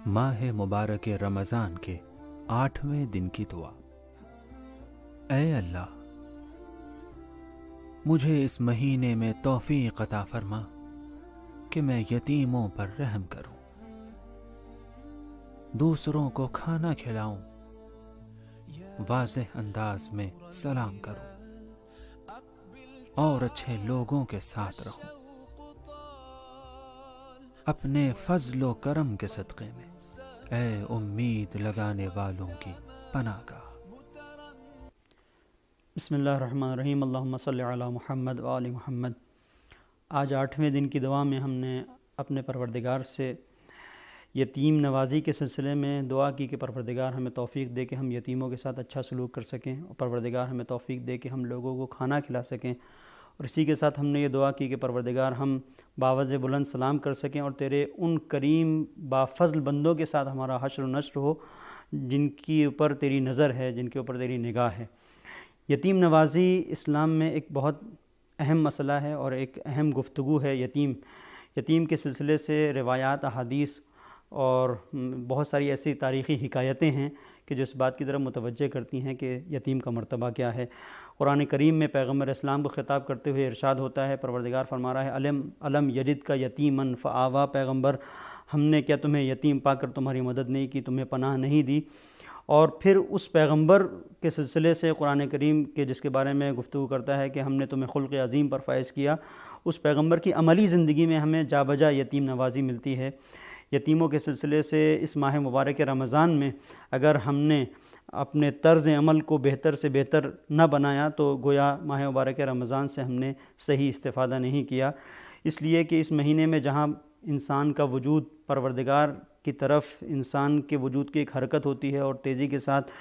माह मुबारक रमज़ान के 8वें दिन की दुआ। ऐ अल्लाह, मुझे इस महीने में तौफीक अता फरमा कि मैं यतीमों पर रहम करूं, दूसरों को खाना खिलाऊं, वाज़ेह अंदाज में सलाम करूं और अच्छे लोगों के साथ रहूं, अपने फजलो करम के सदक़े में ऐ उम्मीद लगाने वालों की पनाहगाह। बिस्मिल्लाहिर्रहमानिर्रहीम। अल्लाहुम्मा सल्लि अला मुहम्मद व आलि मुहम्मद। आज 8वें दिन की दुआ में हमने अपने परवरदिगार से यतीम नवाज़ी के सिलसिले में दुआ की कि परवरदिगार हमें तौफ़ीक दे कि हम यतीमों के साथ अच्छा सलूक कर सकें, और परवरदिगार हमें तौफ़ीक दे कि हम लोगों को खाना खिला सकें। और इसी के साथ हमने ये दुआ की कि परवरदिगार हम बावज़ बुलंद सलाम कर सकें और तेरे उन करीम बाफ़ज़ल बंदों के साथ हमारा हश्र व नश्र हो जिनके ऊपर तेरी नज़र है, जिनके ऊपर तेरी निगाह है। यतीम नवाज़ी इस्लाम में एक बहुत अहम मसला है और एक अहम गुफ्तगू है। यतीम के सिलसिले से रिवायात, अहादीस और बहुत सारी ऐसी तारीख़ी हिकायतें हैं कि जो इस बात की तरफ मुतवज्जे करती हैं कि यतीम का मर्तबा क्या है। कुरान करीम में पैगम्बर इस्लाम को ख़िताब करते हुए इरशाद होता है, परवरदिगार फरमा रहा है, अलम यजिद का यतीमन फ़आवा, पैगम्बर हमने क्या तुम्हें यतीम पाकर तुम्हारी मदद नहीं की, तुम्हें पनाह नहीं दी। और फिर उस पैगम्बर के सिलसिले से कुरान करीम के जिसके बारे में गुफ्तगू करता है कि हमने तुम्हें खुल्क़ अज़ीम पर फ़ाइज़ किया, उस पैगम्बर की अमली ज़िंदगी में हमें जाबजा यतीम नवाज़ी मिलती है। यतीमों के सिलसिले से इस माह मुबारक रमज़ान में अगर हमने अपने तर्ज़ अमल को बेहतर से बेहतर न बनाया तो गोया माह मुबारक रमज़ान से हमने सही इस्तिफ़ादा नहीं किया। इसलिए कि इस महीने में जहाँ इंसान का वजूद परवरदिगार की तरफ, इंसान के वजूद की एक हरकत होती है और तेज़ी के साथ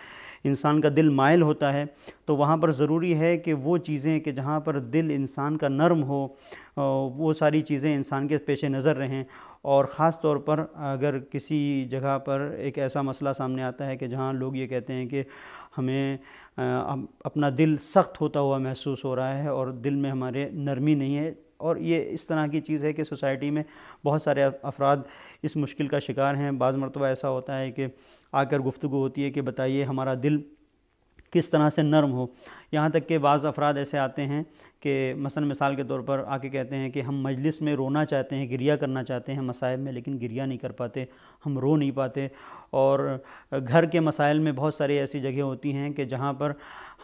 इंसान का दिल माइल होता है, तो वहाँ पर ज़रूरी है कि वो चीज़ें कि जहाँ पर दिल इंसान का नरम हो, वो सारी चीज़ें इंसान के पेश नज़र रहें। और ख़ास तौर पर अगर किसी जगह पर एक ऐसा मसला सामने आता है कि जहाँ लोग ये कहते हैं कि हमें अपना दिल सख्त होता हुआ महसूस हो रहा है और दिल में हमारे नरमी नहीं है, और ये इस तरह की चीज़ है कि सोसाइटी में बहुत सारे अफराद इस मुश्किल का शिकार हैं। बाज़ मरतबा ऐसा होता है कि आकर गुफ्तगू होती है कि बताइए हमारा दिल किस तरह से नरम हो। यहाँ तक कि बाज़ अफराद ऐसे आते हैं कि मसलन मिसाल के तौर पर आके कहते हैं कि हम मजलिस में रोना चाहते हैं, गिरिया करना चाहते हैं मसाइब में, लेकिन गिरिया नहीं कर पाते, हम रो नहीं पाते। और घर के मसाइल में बहुत सारी ऐसी जगह होती हैं कि जहाँ पर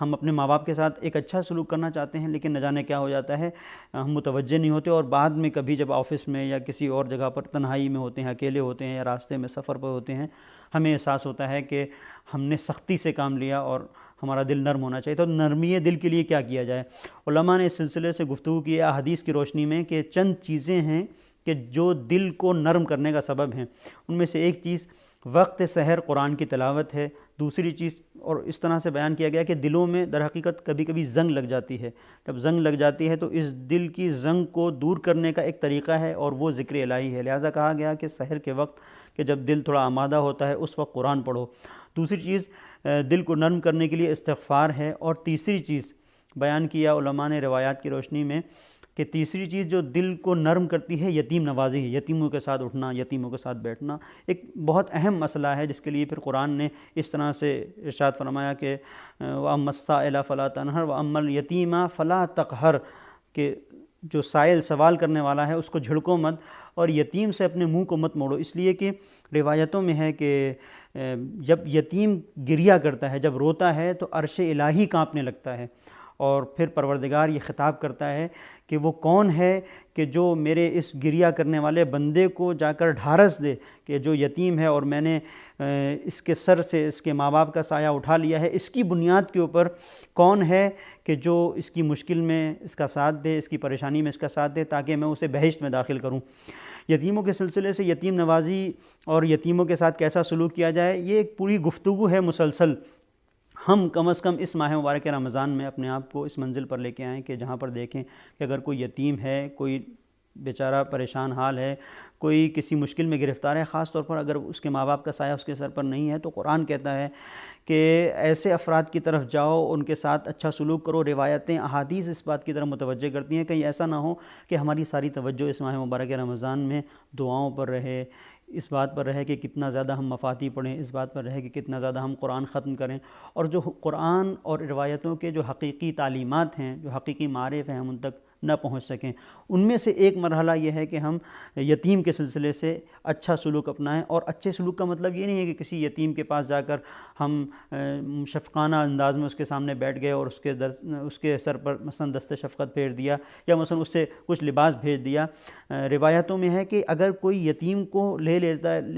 हम अपने माँ बाप के साथ एक अच्छा सलूक करना चाहते हैं, लेकिन न जाने क्या हो जाता है, हम मुतवज्जे नहीं होते, और बाद में कभी जब ऑफ़िस में या किसी और जगह पर तन्हाई में होते हैं, अकेले होते हैं या रास्ते में सफ़र पर होते हैं, हमें एहसास होता है कि हमने सख्ती से काम लिया और हमारा दिल नरम होना चाहिए। तो नरमी दिल के लिए क्या किया जाए? उलमा ने इस सिलसिले से गुफ्तगू की है हदीस की रोशनी में कि चंद चीज़ें हैं कि जो दिल को नरम करने का सबब हैं। उनमें से एक चीज़ वक्त सहर कुरान की तिलावत है। दूसरी चीज़, और इस तरह से बयान किया गया कि दिलों में दर हकीकत कभी कभी ज़ंग लग जाती है। जब ज़ंग लग जाती है तो इस दिल की ज़ंग को दूर करने का एक तरीक़ा है और वो ज़िक्र इलाही है। लिहाजा कहा गया कि सहर के वक्त कि जब दिल थोड़ा आमादा होता है उस वक्त कुरान पढ़ो। दूसरी चीज़ दिल को नरम करने के लिए इस्तिग़फ़ार है। और तीसरी चीज़ बयान किया उलमा ने रिवायात की रोशनी में कि तीसरी चीज़ जो दिल को नरम करती है यतीम नवाज़ी है। यतीमों के साथ उठना, यतीमों के साथ बैठना एक बहुत अहम मसला है, जिसके लिए फिर कुरान ने इस तरह से इरशाद फरमाया कि वअम्मस्साइला फ़ला तनहर वअम्मल यतीमा फ़ला तक़हर, कि जो साइल सवाल करने वाला है उसको झिड़को मत और यतीम से अपने मुंह को मत मोड़ो। इसलिए कि रिवायतों में है कि जब यतीम गिरिया करता है, जब रोता है, तो अर्श इलाही काँपने लगता है। और फिर परवरदिगार ये ख़िताब करता है कि वो कौन है कि जो मेरे इस गिरिया करने वाले बंदे को जाकर ढारस दे कि जो यतीम है और मैंने इसके सर से इसके माँ बाप का साया उठा लिया है, इसकी बुनियाद के ऊपर कौन है कि जो इसकी मुश्किल में इसका साथ दे, इसकी परेशानी में इसका साथ दे, ताकि मैं उसे बहिश्त में दाखिल करूँ। यतीमों के सिलसिले से यतीम नवाज़ी और यतीमों के साथ कैसा सलूक किया जाए, ये एक पूरी गुफ्तगू है मुसलसल। हम कम अज़ कम इस माह मुबारक रमज़ान में अपने आप को इस मंजिल पर लेके आएँ कि जहाँ पर देखें कि अगर कोई यतीम है, कोई बेचारा परेशान हाल है, कोई किसी मुश्किल में गिरफ़्तार है, ख़ास तौर पर अगर उसके माँ बाप का साया उसके सर पर नहीं है, तो कुरान कहता है कि ऐसे अफराद की तरफ जाओ, उनके साथ अच्छा सलूक करो। रिवायतें, अहादीस इस बात की तरफ मुतवज्जे करती हैं कहीं ऐसा ना हो कि हमारी सारी तवज्जो इस माह मुबारक रमज़ान में दुआओं पर रहे اس بات پر رہے کہ کتنا زیادہ ہم مفاتیح پڑھیں، اس بات پر رہے کہ کتنا زیادہ ہم قرآن ختم کریں، اور جو قرآن اور روایتوں کے جو حقیقی تعلیمات ہیں، جو حقیقی معارف ہیں، ہم ان تک نہ پہنچ سکیں۔ ان میں سے ایک مرحلہ یہ ہے کہ ہم یتیم کے سلسلے سے اچھا سلوک اپنائیں، اور اچھے سلوک کا مطلب یہ نہیں ہے کہ کسی یتیم کے پاس جا کر ہم شفقانہ انداز میں اس کے سامنے بیٹھ گئے اور اس کے سر پر مثلا دست شفقت پھیر دیا، یا مثلا اس سے کچھ لباس بھیج دیا۔ روایتوں میں ہے کہ اگر کوئی یتیم کو لے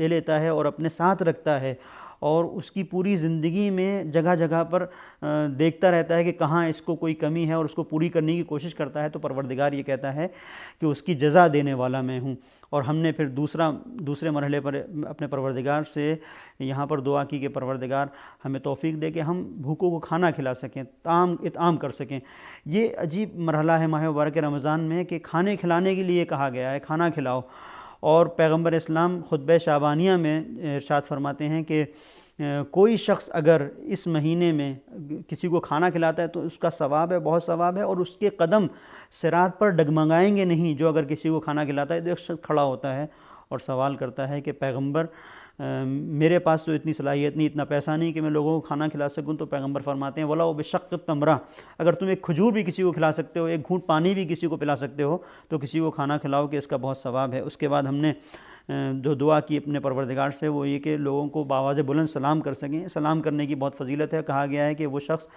لیتا ہے اور اپنے ساتھ رکھتا ہے، اور اس کی پوری زندگی میں جگہ جگہ پر دیکھتا رہتا ہے کہ کہاں اس کو کوئی کمی ہے اور اس کو پوری کرنے کی کوشش کرتا ہے، تو پروردگار یہ کہتا ہے کہ اس کی جزا دینے والا میں ہوں۔ اور ہم نے پھر دوسرے مرحلے پر اپنے پروردگار سے یہاں پر دعا کی کہ پروردگار ہمیں توفیق دے کہ ہم بھوکوں کو کھانا کھلا سکیں، اطعام کر سکیں۔ یہ عجیب مرحلہ ہے ماہ مبارک رمضان میں کہ کھانے کھلانے کے لیے کہا گیا ہے، کھانا کھلاؤ۔ اور پیغمبر اسلام خطبہ شعبانیہ میں ارشاد فرماتے ہیں کہ کوئی شخص اگر اس مہینے میں کسی کو کھانا کھلاتا ہے تو اس کا ثواب ہے، بہت ثواب ہے، اور اس کے قدم صراط پر ڈگمگائیں گے نہیں۔ جو اگر کسی کو کھانا کھلاتا ہے تو ایک شخص کھڑا ہوتا ہے اور سوال کرتا ہے کہ پیغمبر میرے پاس تو اتنی صلاحیت نہیں، اتنا پیسہ نہیں کہ میں لوگوں کو کھانا کھلا سکوں، تو پیغمبر فرماتے ہیں وَلَوْ بِشَقِّ تَمْرَةٍ، اگر تم ایک کھجور بھی کسی کو کھلا سکتے ہو، ایک گھونٹ پانی بھی کسی کو پلا سکتے ہو، تو کسی کو کھانا کھلاؤ کہ اس کا بہت ثواب ہے۔ اس کے بعد ہم نے جو دعا کی اپنے پروردگار سے وہ یہ کہ لوگوں کو بآواز بلند سلام کر سکیں۔ سلام کرنے کی بہت فضیلت ہے، کہا گیا ہے کہ وہ شخص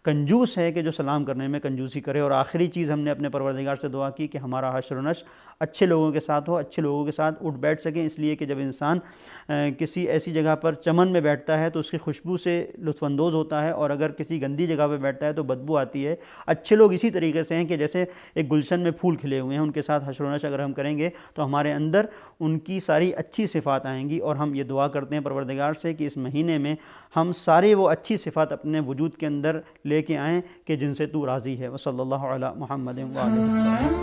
کنجوس ہے کہ جو سلام کرنے میں کنجوسی کرے۔ اور آخری چیز ہم نے اپنے پروردگار سے دعا کی کہ ہمارا حشر و نشر اچھے لوگوں کے ساتھ ہو، اچھے لوگوں کے ساتھ اٹھ بیٹھ سکیں، اس لیے کہ جب انسان کسی ایسی جگہ پر چمن میں بیٹھتا ہے تو اس کی خوشبو سے لطف اندوز ہوتا ہے، اور اگر کسی گندی جگہ پہ بیٹھتا ہے تو بدبو آتی ہے۔ اچھے لوگ اسی طریقے سے ہیں کہ جیسے ایک گلشن میں پھول کھلے ہوئے ہیں، ان کے ساتھ حشر و نشر اگر ہم کریں گے تو ہمارے اندر ان کی ساری اچھی صفات آئیں گی۔ اور ہم یہ دعا کرتے ہیں پروردگار سے کہ اس مہینے میں ہم سارے وہ اچھی صفات اپنے وجود کے اندر لے کے آئیں کہ جن سے تو راضی ہے۔ وصلی اللہ علی محمد وآلہ وسلم۔